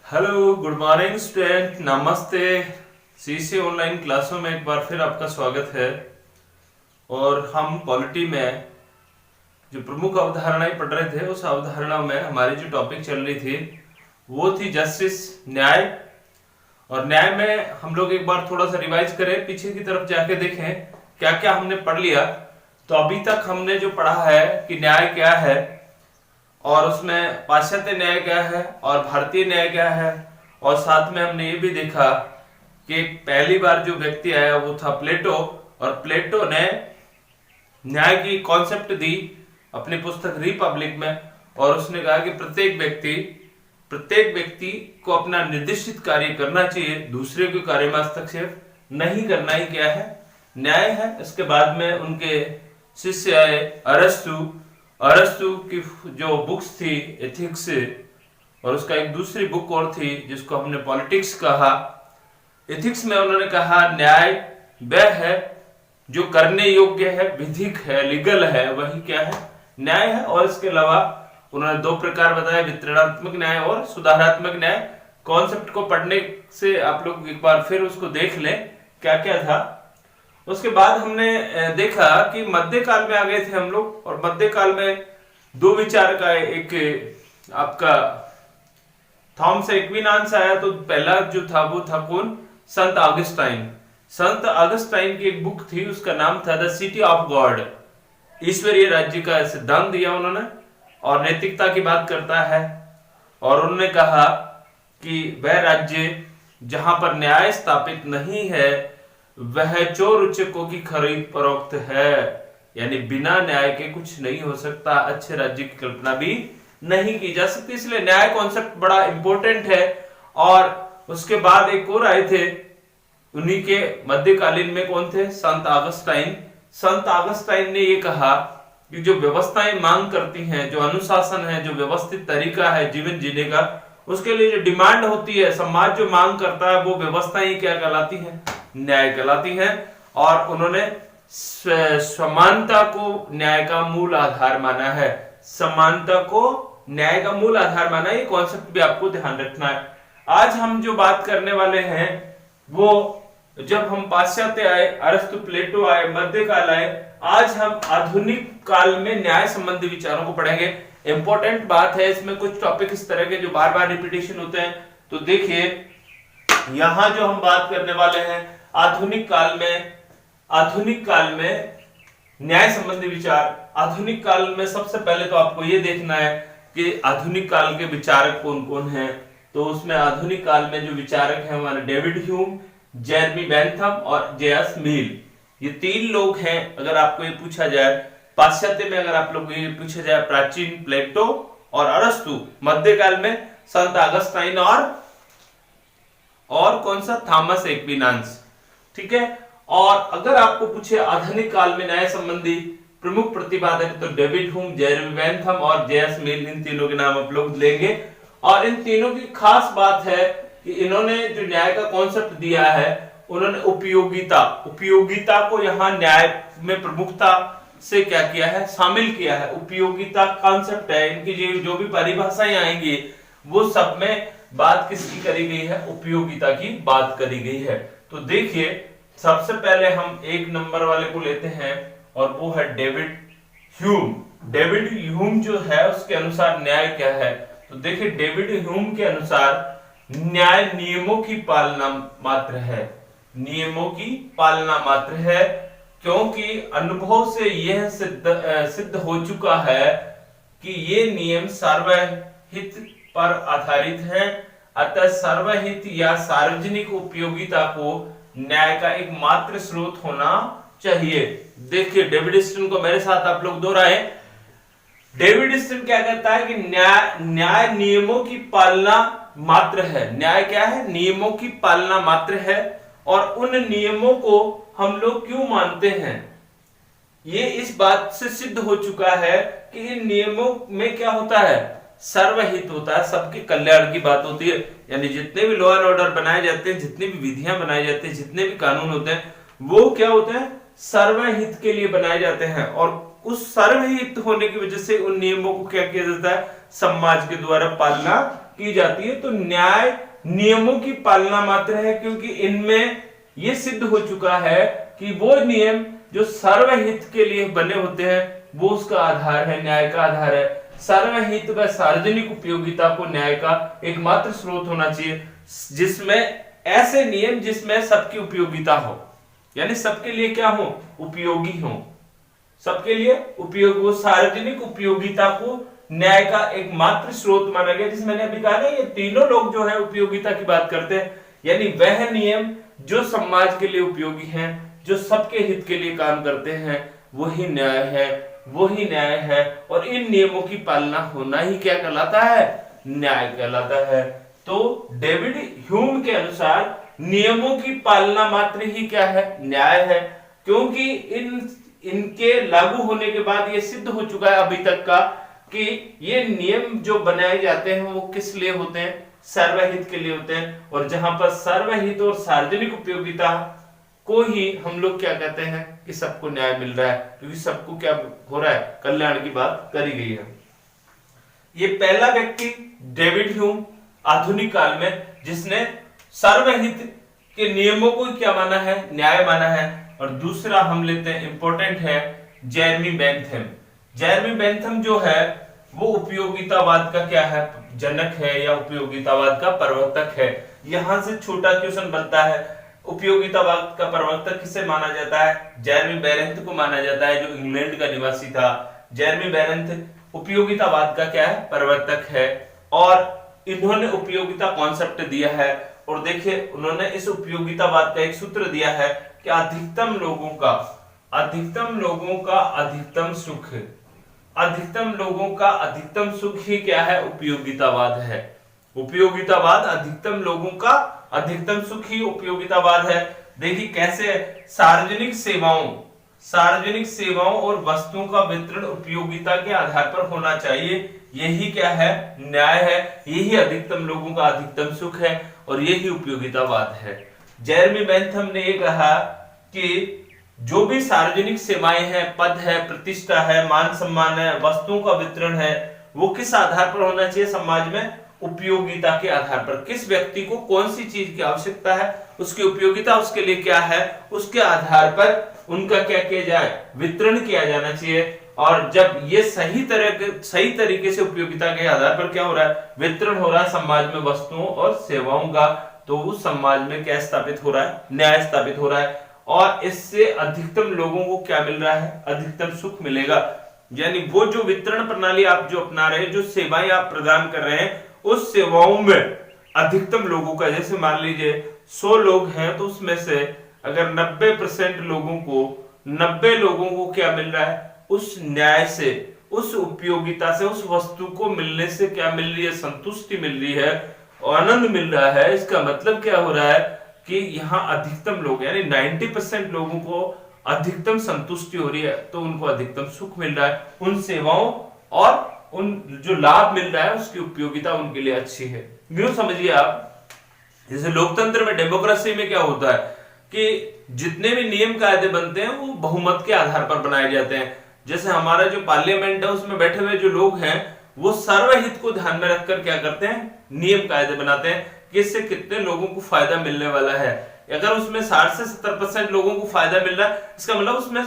Hello, good morning student, नमस्ते। CC online क्लासों में एक बार फिर आपका स्वागत है। और हम पॉलिटी में जो प्रमुख अवधारणाएं पढ़ रहे थे, उस अवधारणा में हमारी जो टॉपिक चल रही थी वो थी जस्टिस, न्याय। और न्याय में हम लोग एक बार थोड़ा सा रिवाइज करें, पीछे की तरफ जाके देखें क्या क्या हमने पढ़ लिया। तो अभी तक हमने जो पढ़ा है कि न्याय क्या है, और उसमें पाश्चात्य न्याय क्या है और भारतीय न्याय क्या है। और साथ में हमने ये भी देखा कि पहली बार जो व्यक्ति आया वो था प्लेटो, और प्लेटो ने न्याय की कॉन्सेप्ट दी अपनी पुस्तक रिपब्लिक में। और उसने कहा कि प्रत्येक व्यक्ति को अपना निर्दिष्ट कार्य करना चाहिए, दूसरे के कार्य में हस्तक्षेप नहीं करना ही क्या है, न्याय है। इसके बाद में उनके शिष्य आए अरस्तु की जो बुक्स थी एथिक्स, और उसका एक दूसरी बुक और थी जिसको हमने पॉलिटिक्स कहा। एथिक्स में उन्होंने कहा न्याय वह है जो करने योग्य है, विधिक है, लीगल है, वही क्या है, न्याय है। और इसके अलावा उन्होंने दो प्रकार बताए, वितरणात्मक न्याय और सुधारात्मक न्याय। कॉन्सेप्ट को पढ़ने से आप लोग एक बार फिर उसको देख लें क्या क्या था। उसके बाद हमने देखा कि मध्यकाल में आ गए थे हम लोग, और मध्यकाल में दो विचार का एक आपका थॉमस एक्विनास आया। तो पहला जो था वो था कौन, संत ऑगस्टाइन की एक बुक थी, उसका नाम था द सिटी ऑफ गॉड। ईश्वरीय राज्य का सिद्धांत दिया उन्होंने, और नैतिकता की बात करता है। और उन्होंने कहा कि वह राज्य जहां पर न्याय स्थापित नहीं है वह चोर उच्चकों की खरीद फरोख्त है, यानी बिना न्याय के कुछ नहीं हो सकता, अच्छे राज्य की कल्पना भी नहीं की जा सकती। इसलिए न्याय कॉन्सेप्ट बड़ा इंपॉर्टेंट है। और उसके बाद एक और आए थे, उन्हीं के मध्यकालीन में कौन थे, संत ऑगस्टाइन ने ये कहा कि जो व्यवस्थाएं मांग करती हैं, जो अनुशासन है, जो व्यवस्थित तरीका है जीवन जीने का, उसके लिए जो डिमांड होती है, समाज जो मांग करता है, वो व्यवस्थाएं क्या कहलाती हैं, न्याय कहलाती हैं। और उन्होंने समानता को न्याय का मूल आधार माना है, समानता को न्याय का मूल आधार माना। ये कॉन्सेप्ट भी आपको ध्यान रखना है। आज हम जो बात करने वाले हैं वो, जब हम पाश्चात्य आए, अरस्तु प्लेटो आए, मध्यकाल आए, आज हम आधुनिक काल में न्याय संबंधी विचारों को पढ़ेंगे। इंपॉर्टेंट बात है, इसमें कुछ टॉपिक इस तरह के जो बार बार रिपीटेशन होते हैं। तो देखिए यहां जो हम बात करने वाले हैं आधुनिक काल में न्याय संबंधी विचार। आधुनिक काल में सबसे पहले तो आपको ये देखना है कि आधुनिक काल के विचारक कौन कौन हैं। तो उसमें आधुनिक काल में जो विचारक हैं हमारे डेविड ह्यूम, जेरेमी बेंथम और जे.एस. मिल, ये तीन लोग हैं। अगर आपको ये पूछा जाए पाश्चात्य में, अगर आप लोग ये पूछा जाए प्राचीन प्लेटो और अरस्तु, मध्यकाल में संत ऑगस्टाइन और कौन सा, थॉमस एक्विनास, ठीक है। और अगर आपको पूछे आधुनिक काल में न्याय संबंधी प्रमुख प्रतिपादक, तो डेविड ह्यूम, जेरेमी बेंथम और जे.एस. मिल, इन तीनों के नाम आप लोग लेंगे। और इन तीनों की खास बात है कि इन्होंने जो न्याय का कॉन्सेप्ट दिया है, उन्होंने उपयोगिता को यहाँ न्याय में प्रमुखता से क्या किया है, शामिल किया है। उपयोगिता कॉन्सेप्ट है, इनकी जो भी परिभाषाएं आएंगी वो सब में बात किसकी करी गई है, उपयोगिता की बात करी गई है। तो देखिए सबसे पहले हम एक नंबर वाले को लेते हैं, और वो है डेविड ह्यूम जो है उसके अनुसार न्याय क्या है। तो देखिए डेविड ह्यूम के अनुसार न्याय नियमों की पालना मात्र है, क्योंकि अनुभव से यह सिद्ध हो चुका है कि ये नियम सर्वहित पर आधारित हैं। अतः सर्वहित या सार्वजनिक उपयोगिता को न्याय का एक मात्र स्रोत होना चाहिए। देखिए डेविड स्टन को मेरे साथ आप लोग दोहराएं। डेविड स्टन क्या कहता है कि न्याय नियमों की पालना मात्र है। न्याय क्या है, नियमों की पालना मात्र है। और उन नियमों को हम लोग क्यों मानते हैं, ये इस बात से सिद्ध हो चुका है कि इन नियमों में क्या होता है, सर्वहित होता है, सबके कल्याण की बात होती है। यानी जितने भी लॉ एंड ऑर्डर बनाए जाते हैं, जितनी भी विधियां बनाई जाती हैं, जितने भी कानून होते हैं, वो क्या होते हैं, सर्वहित के लिए बनाए जाते हैं। और उस सर्वहित होने की वजह से उन नियमों को क्या किया जाता है, समाज के द्वारा पालना की जाती है तो न्याय नियमों की पालना मात्र है, क्योंकि इनमें यह सिद्ध हो चुका है कि वो नियम जो सर्वहित के लिए बने होते हैं वो उसका आधार है, न्याय का आधार है। सर्वहित व सार्वजनिक उपयोगिता को न्याय का एकमात्र स्रोत होना चाहिए, जिसमें ऐसे नियम जिसमें सबकी उपयोगिता हो, यानी सबके लिए क्या हो, उपयोगी हो, सबके लिए उपयोग हो। सार्वजनिक उपयोगिता को न्याय का एकमात्र स्रोत माना गया। जिसमें मैंने अभी कहा ना, ये तीनों लोग जो है उपयोगिता की बात करते हैं, यानी वह नियम जो समाज के लिए उपयोगी हैं, जो सबके हित के लिए काम करते हैं, वही न्याय है, वही न्याय है। और इन नियमों की पालना होना ही क्या कहलाता है, न्याय कहलाता है। तो डेविड ह्यूम के अनुसार नियमों की पालना मात्र ही क्या है, न्याय है, क्योंकि इनके लागू होने के बाद यह सिद्ध हो चुका है अभी तक का कि ये नियम जो बनाए जाते हैं वो किस लिए होते हैं, सर्वहित के लिए होते हैं। और जहां पर सर्वहित और सार्वजनिक उपयोगिता को ही हम लोग क्या कहते हैं कि सबको न्याय मिल रहा है, क्योंकि सबको क्या हो रहा है, कल्याण की बात करी गई है। ये पहला व्यक्ति डेविड ह्यूम आधुनिक काल में जिसने सर्वहित के नियमों को क्या माना है, न्याय माना है। और दूसरा हम लेते हैं, इंपॉर्टेंट है, जेरेमी बेंथम। जेरेमी बेंथम जो है वो उपयोगितावाद का क्या है, जनक है या उपयोगितावाद का प्रवर्तक है। यहां से छोटा क्वेश्चन बनता है, उपयोगितावाद का प्रवर्तक किसे माना जाता है, जेरेमी बेरेंथ को माना जाता है, जो इंग्लैंड का निवासी था। जेरेमी बेरेंथ उपयोगितावाद का क्या है, प्रवर्तक है, और इन्होंने उपयोगिता कॉन्सेप्ट दिया है। और देखिए उन्होंने इस उपयोगितावाद का एक सूत्र दिया है कि अधिकतम लोगों का अधिकतम सुख, अधिकतम लोगों का अधिकतम सुख ही क्या है, उपयोगितावाद है। उपयोगितावाद अधिकतम लोगों का अधिकतम सुख ही उपयोगितावाद है। देखिए कैसे, सार्वजनिक सेवाओं और वस्तुओं का वितरण उपयोगिता के आधार पर होना चाहिए, यही क्या है, न्याय है, यही अधिकतम लोगों का अधिकतम सुख है, और यही उपयोगितावाद है। जेरेमी बेंथम ने ये कहा कि जो भी सार्वजनिक सेवाएं हैं, पद है, प्रतिष्ठा है, मान सम्मान है, वस्तुओं का वितरण है, वो किस आधार पर होना चाहिए समाज में, उपयोगिता के आधार पर। किस व्यक्ति को कौन सी चीज की आवश्यकता है, उसकी उपयोगिता उसके लिए क्या है, उसके आधार पर उनका क्या किया जाए, वितरण किया जाना चाहिए। और जब ये सही तरीके से उपयोगिता के आधार पर क्या हो रहा है, वितरण हो रहा है समाज में वस्तुओं और सेवाओं का, तो उस समाज में क्या स्थापित हो रहा है, न्याय स्थापित हो रहा है। और इससे अधिकतम लोगों को क्या मिल रहा है, अधिकतम सुख मिलेगा। यानी वो जो वितरण प्रणाली आप जो अपना रहे हैं, जो सेवाएं आप प्रदान कर रहे हैं, उस सेवाओं में अधिकतम लोगों का, जैसे मान लीजिए 100 लोग हैं, तो उसमें से अगर 90% नब्बे लोगों को क्या मिल रहा है, उस न्याय से, उस उपयोगिता से, उस वस्तु को मिलने से क्या मिल रही है, संतुष्टि मिल रही है, आनंद मिल रहा है। इसका मतलब क्या हो रहा है कि यहाँ अधिकतम लोग यानी 90% लोगों को अधिकतम संतुष्टि हो रही है, तो उनको अधिकतम सुख मिल रहा है उन सेवाओं, और उन जो लाभ मिल रहा है उसकी उपयोगिता उनके लिए अच्छी है। यूं समझिए आप, जैसे लोकतंत्र में, डेमोक्रेसी में क्या होता है कि जितने भी नियम कायदे बनते हैं वो बहुमत के आधार पर बनाए जाते हैं। जैसे हमारा जो पार्लियामेंट है उसमें बैठे हुए जो लोग हैं वो सर्वहित को ध्यान में रखकर क्या करते हैं, नियम कायदे बनाते हैं कि इससे कितने लोगों को फायदा मिलने वाला है। अगर उसमें 60 से 70% लोगों को फायदा मिल रहा है, इसका मतलब उसमें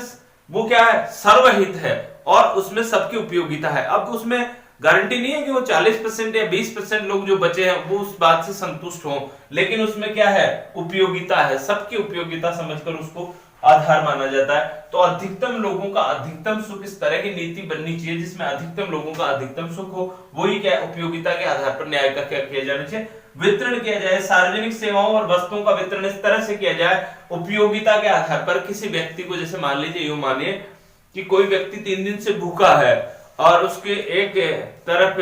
वो क्या है, सर्वहित है और उसमें सबकी उपयोगिता है। अब उसमें गारंटी नहीं है कि वो 40% या 20% लोग जो बचे हैं वो उस बात से संतुष्ट हों, लेकिन उसमें क्या है, उपयोगिता है, सबकी उपयोगिता समझकर उसको आधार माना जाता है। तो अधिकतम लोगों का अधिकतम सुख, इस तरह की नीति बननी चाहिए जिसमें अधिकतम लोगों का अधिकतम सुख हो। वही क्या है, उपयोगिता के आधार पर न्याय का क्या किया जाना चाहिए, वितरण किया जाए। सार्वजनिक सेवाओं और वस्तुओं का वितरण इस तरह से किया जाए उपयोगिता के आधार पर। किसी व्यक्ति को, जैसे मान लीजिए, यूं मानिए कि कोई व्यक्ति 3 दिन से भूखा है और उसके एक तरफ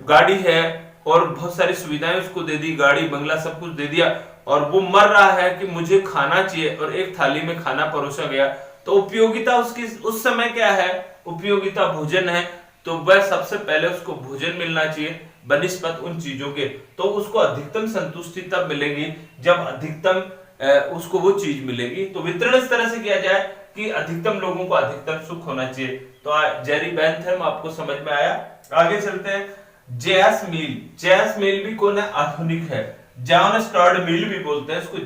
गाड़ी है और बहुत सारी सुविधाएं उसको दे दी, गाड़ी बंगला सब कुछ दे दिया, और वो मर रहा है कि मुझे खाना चाहिए, और एक थाली में खाना परोसा गया, तो उपयोगिता उसकी उस समय क्या है, उपयोगिता भोजन है। तो वह सबसे पहले उसको भोजन मिलना चाहिए बनिस्बत उन चीजों के। तो उसको अधिकतम संतुष्टि तब मिलेगी जब अधिकतम उसको वो चीज मिलेगी। तो वितरण इस तरह से किया जाए कि अधिकतम लोगों को अधिकतम सुख होना चाहिए। तो जेरी बेंथम आपको समझ में आया। आगे चलते हैं। जेएस मिल भी कौन है? आधुनिक है। जॉन स्टुअर्ट मिल भी बोलते हैं इसको।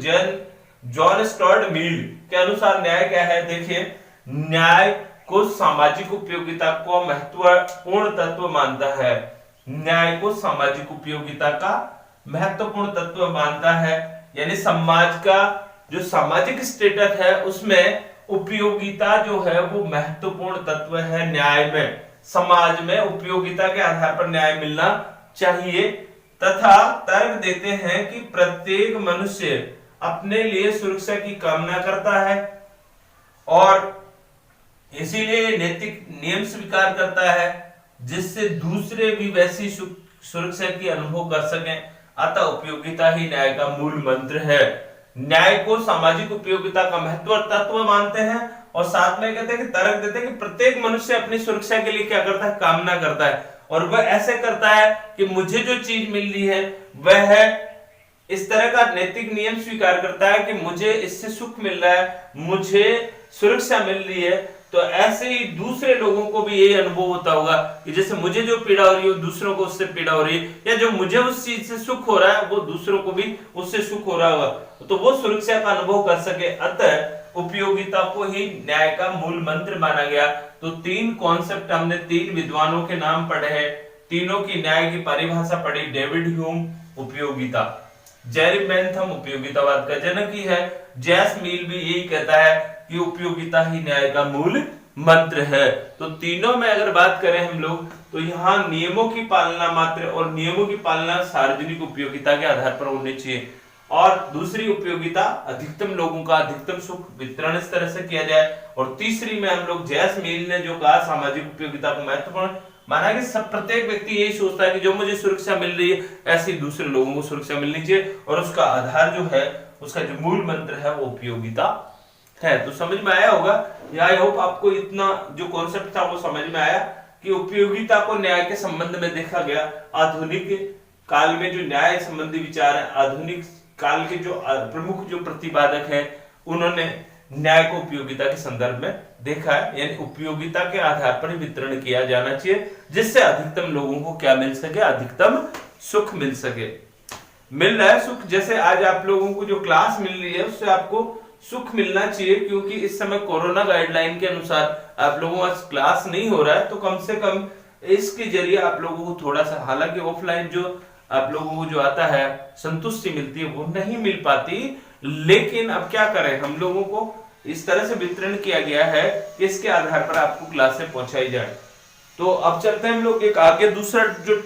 जॉन स्टुअर्ट मिल के अनुसार न्याय क्या है? देखिए, न्याय को सामाजिक उपयोगिता को महत्वपूर्ण तत्व मानता है। न्याय को सामाजिक उपयोगिता का महत्वपूर्ण तत्व मानता है, यानी समाज का जो सामाजिक स्टेटस है उसमें उपयोगिता जो है वो महत्वपूर्ण तत्व है। न्याय में, समाज में उपयोगिता के आधार पर न्याय मिलना चाहिए, तथा तर्क देते हैं कि प्रत्येक मनुष्य अपने लिए सुरक्षा की कामना करता है और इसीलिए नैतिक नियम स्वीकार करता है जिससे दूसरे भी वैसी सुरक्षा की अनुभव कर सकें। अतः उपयोगिता ही न्याय का मूल मंत्र है। न्याय को सामाजिक उपयोगिता का महत्व तत्व मानते हैं और साथ में कहते हैं कि तर्क देते हैं कि प्रत्येक मनुष्य अपनी सुरक्षा के लिए क्या करता है? कामना करता है, और वह ऐसे करता है कि मुझे जो चीज मिल रही है वह है, इस तरह का नैतिक नियम स्वीकार करता है कि मुझे इससे सुख मिल रहा है, मुझे सुरक्षा मिल रही है, तो ऐसे ही दूसरे लोगों को भी यही अनुभव होता होगा कि जैसे मुझे जो पीड़ा हो रही है दूसरों को उससे पीड़ा हो रही है, या जो मुझे उस चीज से सुख हो रहा है वो दूसरों को भी उससे सुख हो रहा होगा, तो वो सुरक्षा का अनुभव कर सके। अतः उपयोगिता को ही न्याय का मूल मंत्र माना गया। तो तीन कॉन्सेप्ट हमने तीन विद्वानों के नाम पढ़े हैं, तीनों की न्याय की परिभाषा पढ़ी। डेविड ह्यूम उपयोगिता, जेरी बेंथम उपयोगितावाद का जनक ही है, जेएस मिल भी यही कहता है कि उपयोगिता ही न्याय का मूल मंत्र है। तो तीनों में अगर बात करें हम लोग, तो यहाँ नियमों की पालना मात्र और नियमों की पालना सार्वजनिक उपयोगिता के आधार पर होनी चाहिए, और दूसरी उपयोगिता अधिकतम लोगों का अधिकतम सुख वितरण इस तरह से किया जाए, और तीसरी में हम लोग जेएस मिल ने जो कहा सामाजिक उपयोगिता को महत्वपूर्ण माना कि सब प्रत्येक व्यक्ति यही सोचता है कि जो मुझे सुरक्षा मिल रही है ऐसी दूसरे लोगों को सुरक्षा मिलनी चाहिए, और उसका आधार जो है, उसका जो मूल मंत्र है वो उपयोगिता है। तो समझ में आया होगा, या आई होप आपको इतना जो कॉन्सेप्ट था वो समझ में आया कि उपयोगिता को न्याय के संबंध में देखा गया। आधुनिक काल में जो न्याय संबंधी विचार है, आधुनिक काल के जो प्रमुख जो प्रतिपादक हैं, उन्होंने न्याय को उपयोगिता के संदर्भ में देखा है, यानी उपयोगिता के आधार पर वितरण किया जाना चाहिए जिससे अधिकतम लोगों को क्या मिल सके? अधिकतम सुख मिल सके। मिल रहा है सुख, जैसे आज आप लोगों को जो क्लास मिल रही है उससे आपको सुख मिलना चाहिए, क्योंकि इस समय कोरोना गाइडलाइन के अनुसार आप लोगों का क्लास नहीं हो रहा है, तो कम से कम इसके जरिए आप लोगों को थोड़ा सा, हालांकि ऑफलाइन जो आप लोगों को जो आता है संतुष्टि मिलती है वो नहीं मिल पाती, लेकिन अब क्या करें, हम लोगों को इस तरह से वितरण किया गया है कि इसके आधार पर आपको क्लासें पहुंचाई जाए। तो अब चलते हैं हम लोग एक आगे दूसरा, जो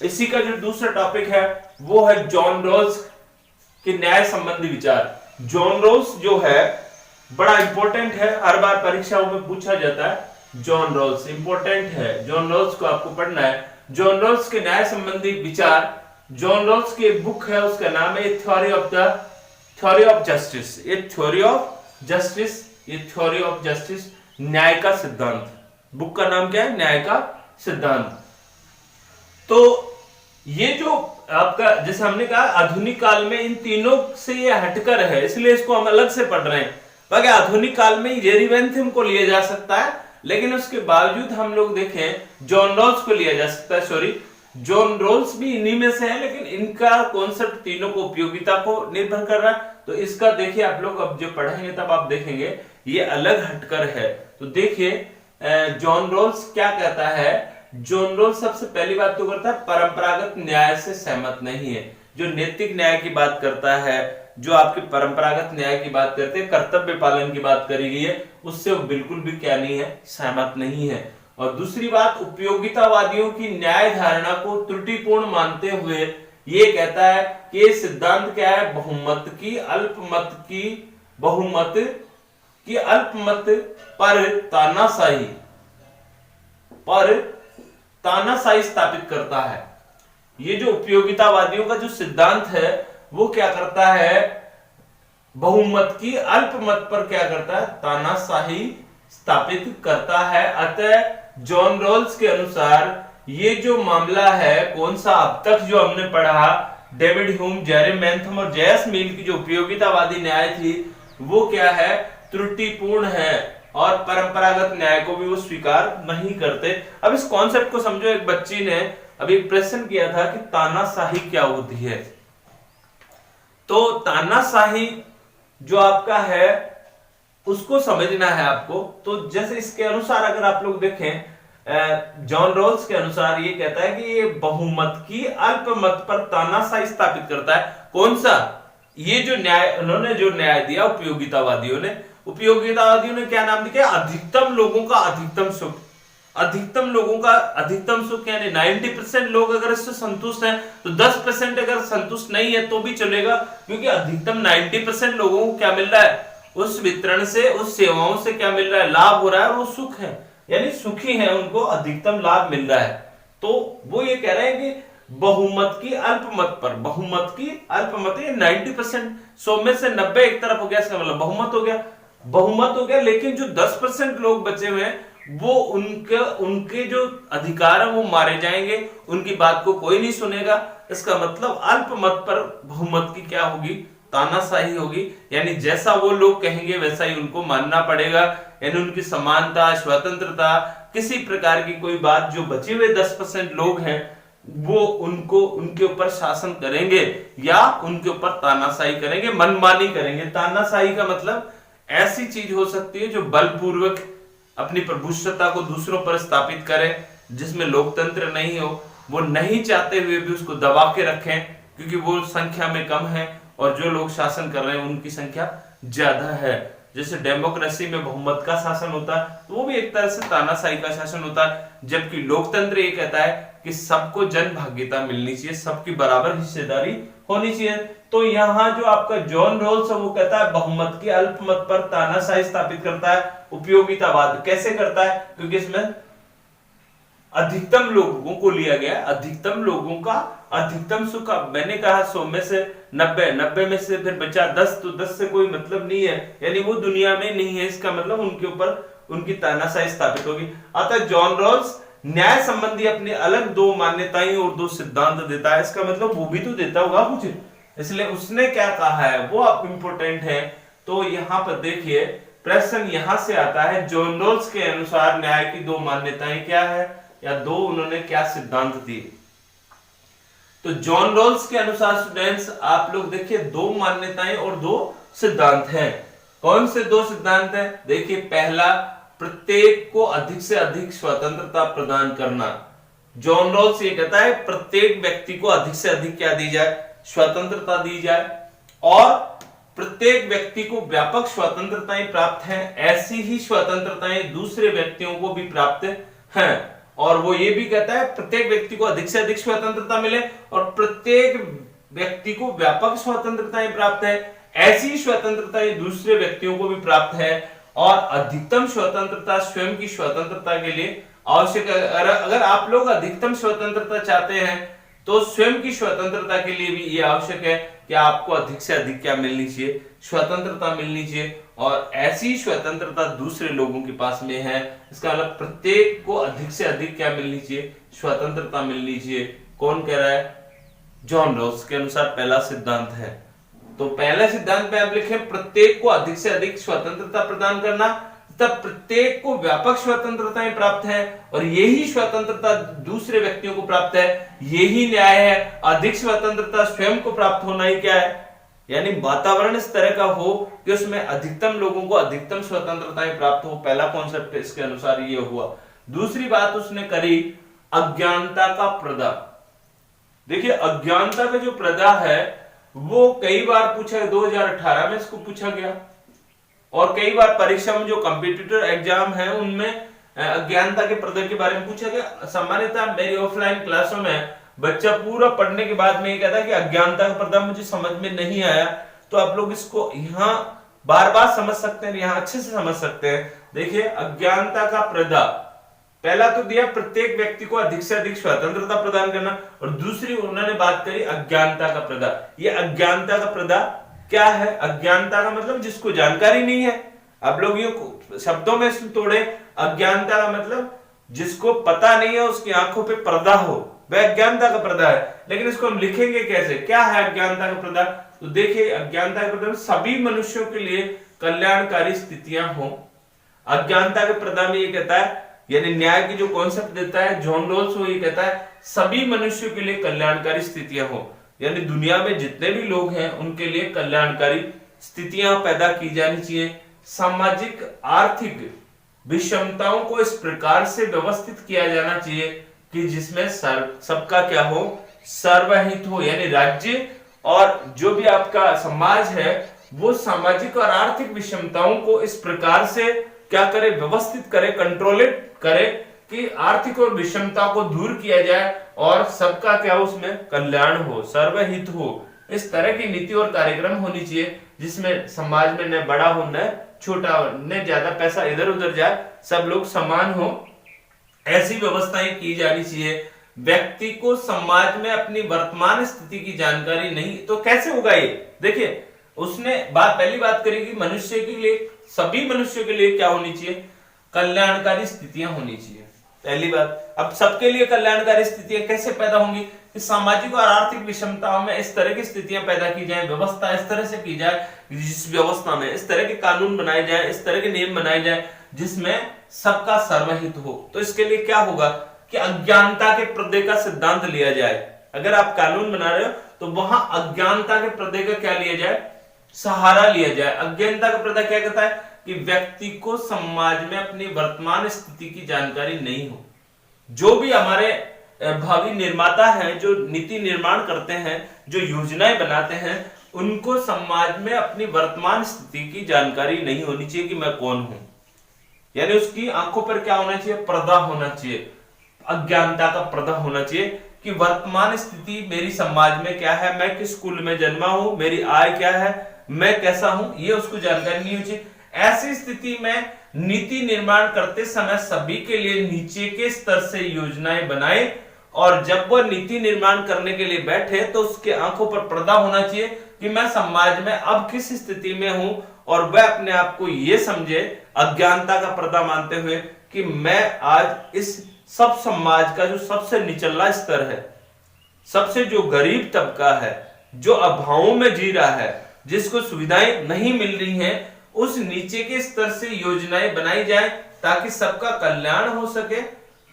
इसी का जो दूसरा टॉपिक है वो है जॉन रॉल्स के न्याय संबंधी विचार। जॉन रॉल्स जो है बड़ा इंपॉर्टेंट है, हर बार परीक्षाओं में पूछा जाता है। जॉन रॉल्स इंपॉर्टेंट है, जॉन रॉल्स को आपको पढ़ना है। जॉन रॉल्स के न्याय संबंधी विचार, जॉन रॉल्स की एक बुक है, उसका नाम है थ्योरी ऑफ जस्टिस। ये थ्योरी ऑफ जस्टिस, ये थ्योरी ऑफ जस्टिस, न्याय का सिद्धांत। बुक का नाम क्या है? न्याय का सिद्धांत। तो ये जो आपका, जैसे हमने कहा आधुनिक काल में इन तीनों से ये हटकर है, इसलिए इसको हम अलग से पढ़ रहे हैं। बाकी आधुनिक काल में जेरी बेंथम को लिया जा सकता है, लेकिन उसके बावजूद हम लोग देखें जॉन रॉल्स को लिया जा सकता है। सॉरी, जॉन रॉल्स भी इन्हीं में से है, लेकिन इनका कॉन्सेप्ट तीनों को उपयोगिता को निर्भर कर रहा है। तो इसका देखिए आप लोग अब जो पढ़ेंगे तब आप देखेंगे ये अलग हटकर है। तो देखिए जॉन रॉल्स क्या कहता है। जॉन रॉल्स सबसे पहली बात तो करता है परंपरागत न्याय से सहमत नहीं है। जो नैतिक न्याय की बात करता है, जो आपके परंपरागत न्याय की बात करते हैं, कर्तव्य पालन की बात करी गई है, उससे वो बिल्कुल भी क्या नहीं है? सहमत नहीं है। और दूसरी बात, उपयोगितावादियों की न्याय धारणा को त्रुटिपूर्ण मानते हुए ये कहता है कि ये सिद्धांत क्या है? बहुमत की अल्पमत पर तानाशाही स्थापित करता है। ये जो उपयोगितावादियों का जो सिद्धांत है वो क्या करता है? बहुमत की अल्पमत पर क्या करता है? तानाशाही स्थापित करता है। अतः जॉन रॉल्स के अनुसार ये जो मामला है, कौन सा अब तक जो हमने पढ़ा, डेविड ह्यूम, जेरी बेंथम और जेएस मिल की जो उपयोगितावादी न्याय थी वो क्या है? त्रुटिपूर्ण है और परंपरागत न्याय को भी वो स्वीकार नहीं करते। अब इस कॉन्सेप्ट को समझो, एक बच्ची ने अभी एक प्रश्न किया था कि तानाशाही क्या होती है। तो तानाशाही जो आपका है उसको समझना है आपको। तो जैसे इसके अनुसार अगर आप लोग देखें, जॉन रॉल्स के अनुसार ये कहता है कि ये बहुमत की अल्पमत पर तानाशाही स्थापित करता है। कौन सा? ये जो न्याय, उन्होंने जो न्याय दिया उपयोगितावादियों ने क्या नाम दिया? अधिकतम लोगों का अधिकतम सुख। अधिकतम लोगों का अधिकतम सुख यानी 90% लोग अगर इससे संतुष्ट हैं तो 10% अगर संतुष्ट नहीं है तो भी चलेगा, क्योंकि अधिकतम 90% लोगों को क्या मिल रहा है? उस वितरण से, उस सेवाओं से क्या मिल रहा है? लाभ हो रहा है और वो सुख है, यानी सुखी है, उनको अधिकतम लाभ मिल रहा है। तो वो ये कह रहे हैं कि बहुमत की अल्पमत पर, बहुमत की अल्पमत 90%, 100 में से 90 एक तरफ हो गया, इसका मतलब बहुमत हो गया। लेकिन जो 10% लोग बचे हुए हैं वो उनके जो अधिकार है वो मारे जाएंगे, उनकी बात को कोई नहीं सुनेगा। इसका मतलब अल्पमत पर बहुमत की क्या होगी? तानाशाही होगी, यानी जैसा वो लोग कहेंगे वैसा ही उनको मानना पड़ेगा। यानी उनकी समानता, स्वतंत्रता, किसी प्रकार की कोई बात, जो बचे हुए 10% लोग हैं वो उनके ऊपर शासन करेंगे या उनके ऊपर तानाशाही करेंगे, मनमानी करेंगे। तानाशाही का मतलब ऐसी चीज हो सकती है जो बलपूर्वक अपनी प्रभुसत्ता को दूसरों पर स्थापित करे, जिसमें लोकतंत्र नहीं हो, वो नहीं चाहते हुए भी उसको दबा के रखें, क्योंकि वो संख्या में कम है और जो लोग शासन कर रहे हैं उनकी संख्या ज्यादा है। जैसे डेमोक्रेसी में बहुमत का शासन होता है तो वो भी एक तरह से तानाशाही का शासन होता है, जबकि लोकतंत्र ये कहता है कि सबको जन भागीदारी मिलनी चाहिए, सबकी बराबर हिस्सेदारी होनी चाहिए। तो यहाँ जो आपका जॉन रॉल्स है वो कहता है बहुमत की अल्पमत पर तानाशाही स्थापित करता है। उपयोगितावाद कैसे करता है? क्योंकि इसमें अधिकतम लोगों को लिया गया, अधिकतम लोगों का अधिकतम सुख। मैंने कहा 100 में से 90 में से फिर बचा 10, तो 10 से कोई मतलब नहीं है, यानी वो दुनिया में नहीं है, इसका मतलब उनके ऊपर उनकी तानाशाही स्थापित होगी। अतः जॉन रॉल्स न्याय संबंधी अपने अलग 2 मान्यताएं और 2 सिद्धांत देता है। इसका मतलब वो भी तो देता होगा कुछ, इसलिए उसने क्या कहा है वो आप इंपोर्टेंट है। तो यहाँ पर देखिए प्रश्न यहां से आता है, जॉन रॉल्स के अनुसार न्याय की 2 मान्यताएं क्या है, या 2 उन्होंने क्या सिद्धांत दिए। तो जॉन रॉल्स के अनुसार स्टूडेंट्स आप लोग देखिए 2 मान्यताएं और 2 सिद्धांत हैं। कौन से 2 सिद्धांत हैं? देखिए पहला, प्रत्येक को अधिक से अधिक स्वतंत्रता प्रदान करना। जॉन रॉल्स ये कहता है प्रत्येक व्यक्ति को अधिक से अधिक क्या दी जाए? स्वतंत्रता दी जाए, और प्रत्येक व्यक्ति को व्यापक स्वतंत्रताएं प्राप्त हैं, ऐसी ही स्वतंत्रताएं दूसरे व्यक्तियों को भी प्राप्त हैं। और वो ये भी कहता है प्रत्येक व्यक्ति को अधिक से अधिक स्वतंत्रता मिले और प्रत्येक व्यक्ति को व्यापक स्वतंत्रताएं प्राप्त है, ऐसी स्वतंत्रताएं दूसरे व्यक्तियों को भी प्राप्त है, और अधिकतम स्वतंत्रता स्वयं की स्वतंत्रता के लिए आवश्यक है। अगर आप लोग अधिकतम स्वतंत्रता चाहते हैं तो स्वयं की स्वतंत्रता के लिए भी ये आवश्यक है कि आपको अधिक से अधिक क्या मिलनी चाहिए? स्वतंत्रता मिलनी चाहिए, और ऐसी स्वतंत्रता दूसरे लोगों के पास में है। इसका मतलब प्रत्येक को अधिक से अधिक क्या मिलनी चाहिए? स्वतंत्रता मिलनी चाहिए। कौन कह रहा है? जॉन रॉल्स के अनुसार पहला सिद्धांत है। तो पहले सिद्धांत में आप लिखे प्रत्येक को अधिक से अधिक स्वतंत्रता प्रदान करना, तब प्रत्येक को व्यापक स्वतंत्रताएं प्राप्त है, और यही स्वतंत्रता दूसरे व्यक्तियों को प्राप्त है, यही न्याय है। अधिक स्वतंत्रता स्वयं को प्राप्त होना ही क्या है? यानी वातावरण इस तरह का हो कि उसमें अधिकतम लोगों को अधिकतम स्वतंत्रताएं प्राप्त हो। पहला कॉन्सेप्ट इसके अनुसार ये हुआ। दूसरी बात उसने करी अज्ञानता का पर्दा। देखिए अज्ञानता का जो पर्दा है वो कई बार पूछा, 2018 में इसको पूछा गया, और कई बार परीक्षा में जो कॉम्पिटिटिव एग्जाम है उनमें अज्ञानता के पर्दे के बारे में पूछा गया। सामान्यतः मेरी ऑफलाइन क्लासों में बच्चा पूरा पढ़ने के बाद में ये कहता है कि अज्ञानता का पर्दा मुझे समझ में नहीं आया। तो आप लोग इसको यहाँ बार बार समझ सकते हैं, यहाँ अच्छे से समझ सकते हैं। देखिए अज्ञानता का पर्दा, पहला तो दिया प्रत्येक व्यक्ति को अधिक से अधिक स्वतंत्रता प्रदान करना, और दूसरी उन्होंने बात करी अज्ञानता का पर्दा। ये अज्ञानता का पर्दा क्या है? अज्ञानता का मतलब जिसको जानकारी नहीं है। आप लोग ये शब्दों में तोड़े, अज्ञानता का मतलब जिसको पता नहीं है, उसकी आंखों पे पर्दा हो, वह अज्ञानता का पर्दा है। लेकिन इसको हम लिखेंगे कैसे? क्या है अज्ञानता का पर्दा? तो देखिए अज्ञानता का पर्दा सभी मनुष्यों के लिए कल्याणकारी स्थितियां हो। अज्ञानता के पर्दा में ये कहता है यानी न्याय की जो कॉन्सेप्ट देता है जॉन रॉल्स, वो ये कहता है सभी मनुष्यों के लिए कल्याणकारी स्थितियां हो, यानी दुनिया में जितने भी लोग हैं उनके लिए कल्याणकारी स्थितियां पैदा की जानी चाहिए। सामाजिक आर्थिक विषमताओं को इस प्रकार से व्यवस्थित किया जाना चाहिए कि जिसमें सबका क्या हो, सर्वहित हो, यानी राज्य और जो भी आपका समाज है वो सामाजिक और आर्थिक विषमताओं को इस प्रकार से क्या करे, व्यवस्थित करे, कंट्रोलेट करे कि आर्थिक और विषमता को दूर किया जाए और सबका क्या हो, उसमें कल्याण हो, सर्वहित हो। इस तरह की नीति और कार्यक्रम होनी चाहिए जिसमें समाज में न बड़ा हो न छोटा हो, न ज्यादा पैसा इधर उधर जाए, सब लोग समान हो, ऐसी व्यवस्थाएं की जानी चाहिए। व्यक्ति को समाज में अपनी वर्तमान स्थिति की जानकारी नहीं, तो कैसे होगा ये? देखिए उसने पहली बात करी कि मनुष्य के लिए, सभी मनुष्यों के लिए क्या होनी चाहिए, कल्याणकारी स्थितियां होनी चाहिए, पहली बात। अब सबके लिए कल्याणकारी स्थितियां कैसे पैदा होंगी कि सामाजिक और आर्थिक विषमताओं में इस तरह की स्थितियां पैदा की जाए, व्यवस्था इस तरह से की जाए जिस व्यवस्था में इस तरह के कानून बनाए जाए, इस तरह के नियम बनाए जाए जिसमें सबका सर्वहित हो। तो इसके लिए क्या होगा कि अज्ञानता के पर्दे का सिद्धांत लिया जाए। अगर आप कानून बना रहे हो तो वहां अज्ञानता के पर्दे का क्या लिया जाए, सहारा लिया जाए। अज्ञानता का पर्दा क्या कहता है कि व्यक्ति को समाज में अपनी वर्तमान स्थिति की जानकारी नहीं हो। जो भी हमारे भावी निर्माता हैं, जो नीति निर्माण करते हैं, जो योजनाएं बनाते हैं, उनको समाज में अपनी वर्तमान स्थिति की जानकारी नहीं होनी चाहिए कि मैं कौन हूं, यानी उसकी आंखों पर क्या होना चाहिए, पर्दा होना चाहिए, अज्ञानता का पर्दा होना चाहिए कि वर्तमान स्थिति मेरी समाज में क्या है, मैं किस कुल में जन्मा हूं, मेरी आय क्या है, मैं कैसा हूं, ये उसको जानकारी नहीं होनी चाहिए। ऐसी स्थिति में नीति निर्माण करते समय सभी के लिए नीचे के स्तर से योजनाएं बनाए और जब वह नीति निर्माण करने के लिए बैठे तो उसके आंखों पर पर्दा होना चाहिए कि मैं समाज में अब किस स्थिति में हूं, और वह अपने आप को यह समझे, अज्ञानता का पर्दा मानते हुए, कि मैं आज इस सब समाज का जो सबसे निचला स्तर है, सबसे जो गरीब तबका है, जो अभावों में जी रहा है, जिसको सुविधाएं नहीं मिल रही हैं, उस नीचे के स्तर से योजनाएं बनाई जाए ताकि सबका कल्याण हो सके,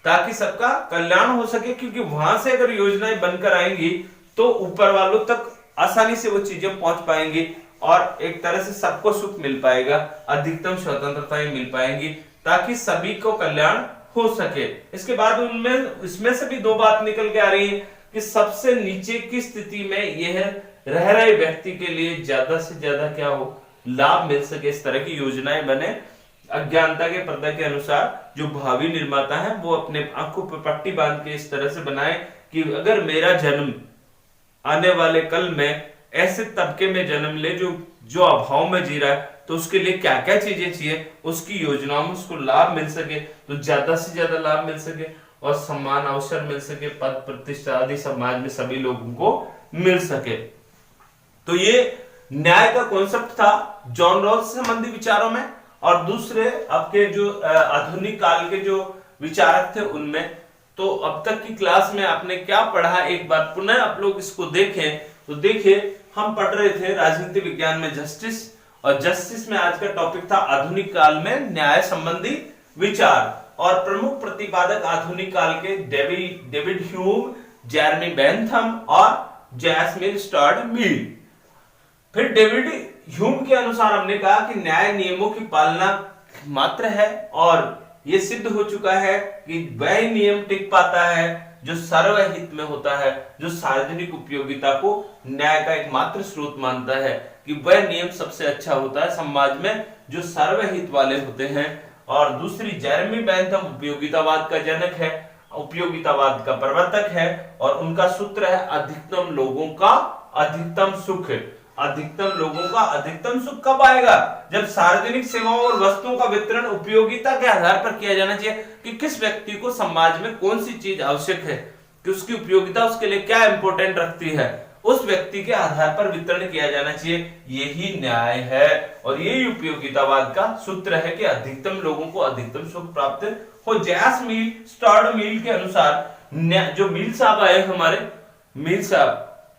ताकि सबका कल्याण हो सके। क्योंकि वहां से अगर योजनाएं बनकर आएंगी तो ऊपर वालों तक आसानी से वो चीजें पहुंच पाएंगी और एक तरह से सबको सुख मिल पाएगा, अधिकतम स्वतंत्रताएं मिल पाएंगी ताकि सभी को कल्याण हो सके। इसके बाद उनमें इसमें से भी दो बात निकल के आ रही है कि सबसे नीचे की स्थिति में यह रह रहे व्यक्ति के लिए ज्यादा से ज्यादा क्या हो, लाभ मिल सके, इस तरह की योजनाएं बने। अज्ञानता के पर्दा के अनुसार जो भावी निर्माता है वो अपने आंखों पर पट्टी बांध के इस तरह से बनाए कि अगर मेरा जन्म आने वाले कल में ऐसे तबके में जन्म ले जो अभाव में जी रहा है, तो उसके लिए क्या क्या चीजें चाहिए, उसकी योजनाओं में उसको लाभ मिल सके, तो ज्यादा से ज्यादा लाभ मिल सके और समान अवसर मिल सके, पद प्रतिष्ठा आदि समाज में सभी लोगों को मिल सके। तो ये न्याय का कॉन्सेप्ट था जॉन रॉल्स से संबंधी विचारों में। और दूसरे आपके जो आधुनिक काल के जो विचारक थे उनमें, तो अब तक की क्लास में आपने क्या पढ़ा, एक बार पुनः आप लोग इसको देखें। तो देखिए हम पढ़ रहे थे राजनीति विज्ञान में जस्टिस, और जस्टिस में आज का टॉपिक था आधुनिक काल में न्याय संबंधी विचार। और प्रमुख प्रतिपादक आधुनिक काल के डेविड ह्यूम, जेरेमी बेंथम और जैस्मिन स्टुअर्ट मिल। फिर डेविड ह्यूम के अनुसार हमने कहा कि न्याय नियमों की पालना मात्र है और यह सिद्ध हो चुका है कि वह नियम टिक पाता है जो सर्वहित में होता है, जो सार्वजनिक उपयोगिता को न्याय का एकमात्र स्रोत मानता है, कि वह नियम सबसे अच्छा होता है समाज में जो सर्वहित वाले होते हैं। और दूसरी जेरेमी बेंथम उपयोगितावाद का जनक है, उपयोगितावाद का प्रवर्तक है, और उनका सूत्र है अधिकतम लोगों का अधिकतम सुख। अधिकतम लोगों का अधिकतम सुख कब आएगा, जब सार्वजनिक सेवाओं और वस्तुओं का वितरण उपयोगिता के आधार पर किया जाना चाहिए कि किस व्यक्ति को समाज में कौन सी चीज आवश्यक है, कि उसकी उपयोगिता उसके लिए क्या इंपॉर्टेंट रखती है, उस व्यक्ति के आधार पर वितरण किया जाना चाहिए। यही न्याय है और यही उपयोगितावाद का सूत्र है कि अधिकतम लोगों को अधिकतम सुख प्राप्त हो। जैस्मिन स्टुअर्ट मिल के अनुसार जो मिल साहब आए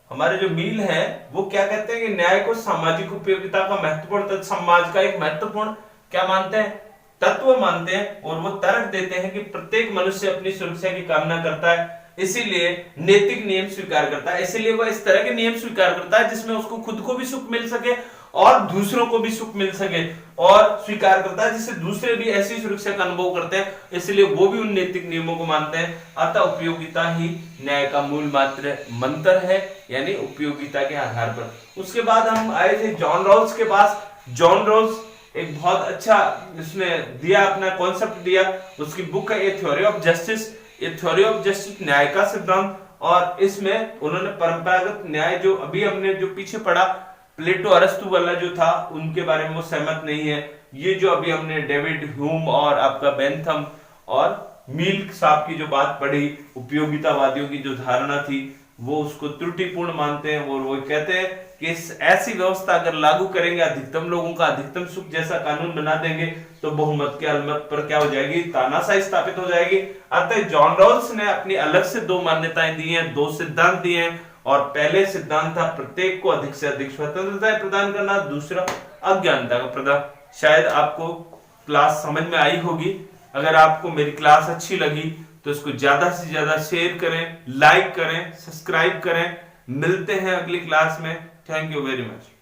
हमारे जो मिल है वो क्या कहते हैं कि न्याय को सामाजिक उपयोगिता का महत्वपूर्ण, समाज का एक महत्वपूर्ण क्या मानते हैं, तत्व मानते हैं और वो तर्क देते हैं कि प्रत्येक मनुष्य अपनी सुरक्षा की कामना करता है, इसीलिए नैतिक नियम स्वीकार करता है। इसीलिए वह इस तरह के नियम स्वीकार करता है जिसमें उसको खुद को भी सुख मिल सके और दूसरों को भी सुख मिल सके, और स्वीकार करता है जिससे दूसरे भी ऐसी सुरक्षा का अनुभव करते हैं, इसलिए वो भी उन नैतिक नियमों को मानते हैं। अतः उपयोगिता ही न्याय का मूल मात्र मंत्र है, यानी उपयोगिता के आधार पर। उसके बाद हम आए थे जॉन रॉल्स के पास। जॉन रॉल्स एक बहुत अच्छा इसने दिया, अपना कॉन्सेप्ट दिया। उसकी बुक है ए theory of justice, A theory of justice, न्याय का सिद्धांत। और इसमें उन्होंने परंपरागत न्याय, जो अभी हमने जो पीछे पढ़ा प्लेटो अरस्तु वाला जो था, उनके बारे में वो सहमत नहीं है। ये जो अभी हमने डेविड ह्यूम और आपका बेंथम और मील साहब की जो बात पढ़ी, उपयोगितावादियों की जो धारणा थी, वो उसको त्रुटिपूर्ण मानते हैं और वो कहते हैं कि ऐसी व्यवस्था अगर लागू करेंगे, अधिकतम लोगों का अधिकतम सुख जैसा कानून बना देंगे, तो बहुमत के अलमत पर क्या हो जाएगी, तानाशाही स्थापित हो जाएगी। अतः जॉन रॉल्स ने अपनी अलग से दो मान्यताएं दी हैं, दो सिद्धांत दिए हैं। और पहले सिद्धांत था प्रत्येक को अधिक से अधिक स्वतंत्रता प्रदान करना, दूसरा अज्ञानता का प्रदान। शायद आपको क्लास समझ में आई होगी। अगर आपको मेरी क्लास अच्छी लगी तो इसको ज्यादा से ज्यादा शेयर करें, लाइक करें, सब्सक्राइब करें। मिलते हैं अगली क्लास में। Thank you very much.